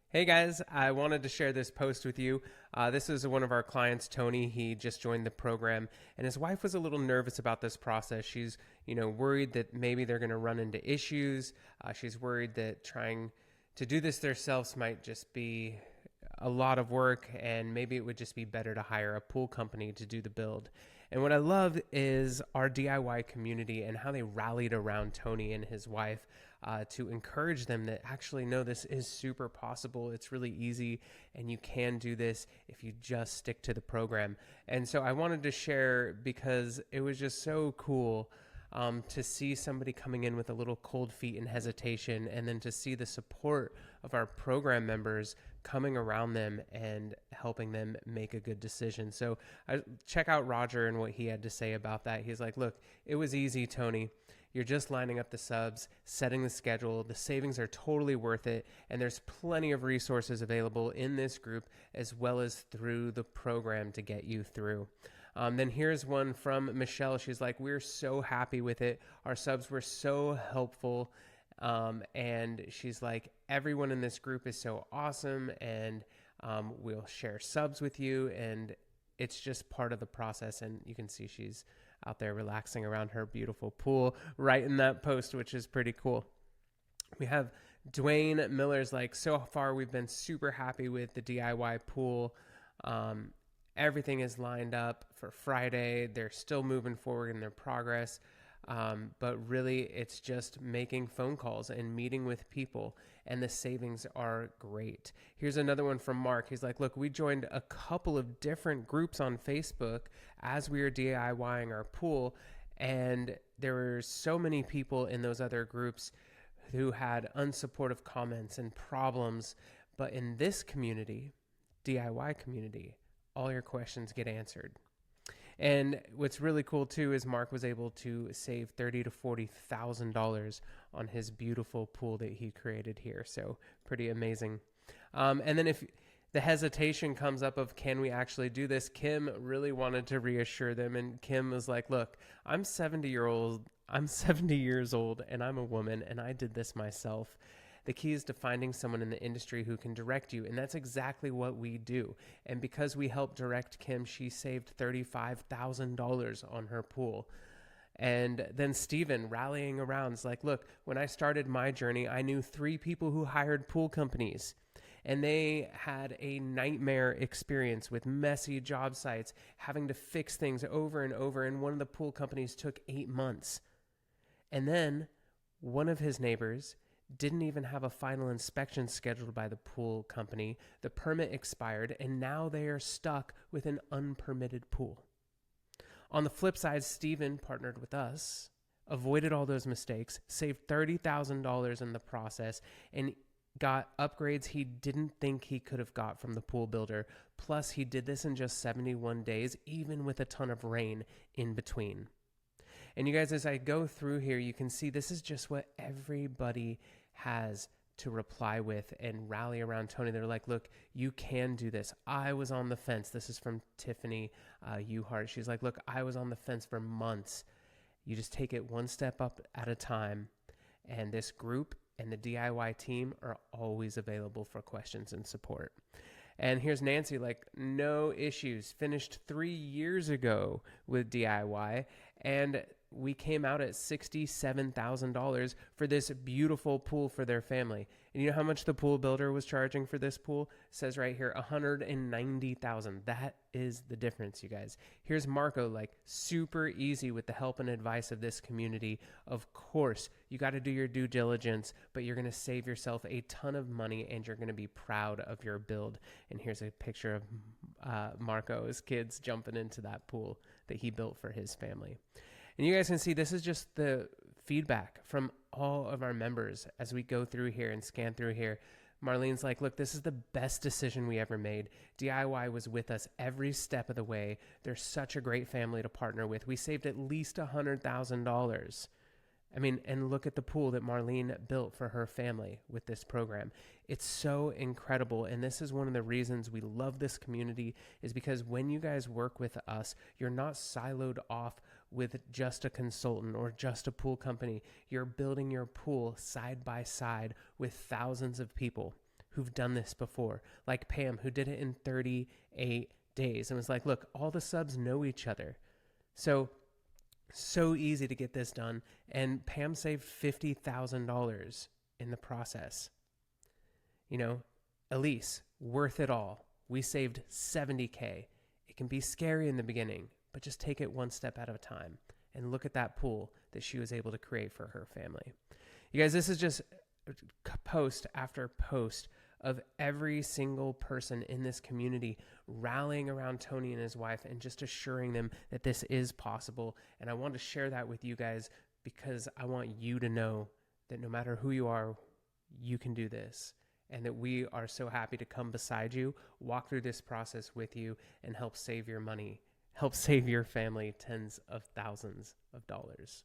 Hey guys, I wanted to share this post with you. This is one of our clients, Tony. He just joined the program, and his wife was a little nervous about this process. She's, worried that maybe they're going to run into issues. She's worried that trying to do this themselves might just be a lot of work, and maybe it would just be better to hire a pool company to do the build. And what I love is our DIY community and how they rallied around Tony and his wife to encourage them that actually, no, this is super possible. It's really easy, and you can do this if you just stick to the program. And so I wanted to share because it was just so cool to see somebody coming in with a little cold feet and hesitation, and then to see the support of our program members coming around them and helping them make a good decision. So check out Roger and what he had to say about that. He's like, look, it was easy, Tony. You're just lining up the subs, setting the schedule. The savings are totally worth it. And there's plenty of resources available in this group as well as through the program to get you through. Then here's one from Michelle. She's like, we're so happy with it. Our subs were so helpful. And she's like, everyone in this group is so awesome. And we'll share subs with you. And it's just part of the process. And you can see she's out there relaxing around her beautiful pool right in that post, which is pretty cool. We have Dwayne Miller's like, so far we've been super happy with the DIY pool. Everything is lined up for Friday. They're still moving forward in their progress. But really, it's just making phone calls and meeting with people, and the savings are great. Here's another one from Mark. He's like, look, we joined a couple of different groups on Facebook as we were DIYing our pool, and there were so many people in those other groups who had unsupportive comments and problems. But in this community, DIY community, all your questions get answered. And what's really cool too is Mark was able to save $30,000 to $40,000 on his beautiful pool that he created here. So pretty amazing. And then if the hesitation comes up of can we actually do this, Kim really wanted to reassure them, and Kim was like, "Look, I'm 70 years old, and I'm a woman, and I did this myself." The key is to finding someone in the industry who can direct you, and that's exactly what we do. And because we helped direct Kim, she saved $35,000 on her pool. And then Steven rallying around is like, look, when I started my journey, I knew 3 people who hired pool companies, and they had a nightmare experience with messy job sites, having to fix things over and over, and one of the pool companies took 8 months. And then one of his neighbors didn't even have a final inspection scheduled by the pool company. The permit expired, and now they are stuck with an unpermitted pool. On the flip side, Steven partnered with us, avoided all those mistakes, saved $30,000 in the process, and got upgrades he didn't think he could have got from the pool builder. Plus, he did this in just 71 days, even with a ton of rain in between. And you guys, as I go through here, you can see this is just what everybody has to reply with and rally around Tony. They're like, look, you can do this. I was on the fence. This is from Tiffany Uhart. She's like, look, I was on the fence for months. You just take it one step up at a time. And this group and the DIY team are always available for questions and support. And here's Nancy, like, no issues. Finished 3 years ago with DIY, and we came out at $67,000 for this beautiful pool for their family. And you know how much the pool builder was charging for this pool? It says right here, $190,000. That is the difference, you guys. Here's Marco, like, super easy with the help and advice of this community. Of course, you got to do your due diligence, but you're going to save yourself a ton of money, and you're going to be proud of your build. And here's a picture of Marco's kids jumping into that pool that he built for his family. And you guys can see this is just the feedback from all of our members as we go through here and scan through here. Marlene's like, look, this is the best decision we ever made. DIY was with us every step of the way. They're such a great family to partner with. We saved at least $100,000. I mean, and look at the pool that Marlene built for her family with this program. It's so incredible. And this is one of the reasons we love this community, is because when you guys work with us, you're not siloed off with just a consultant or just a pool company. You're building your pool side by side with thousands of people who've done this before, like Pam, who did it in 38 days and was like, look, all the subs know each other. So easy to get this done. And Pam saved $50,000 in the process. You know, Elise, worth it all. We saved $70K. It can be scary in the beginning, but just take it one step at a time and look at that pool that she was able to create for her family. You guys, this is just post after post of every single person in this community rallying around Tony and his wife and just assuring them that this is possible. And I want to share that with you guys because I want you to know that no matter who you are, you can do this. And that we are so happy to come beside you, walk through this process with you, and help save your money, help save your family tens of thousands of dollars.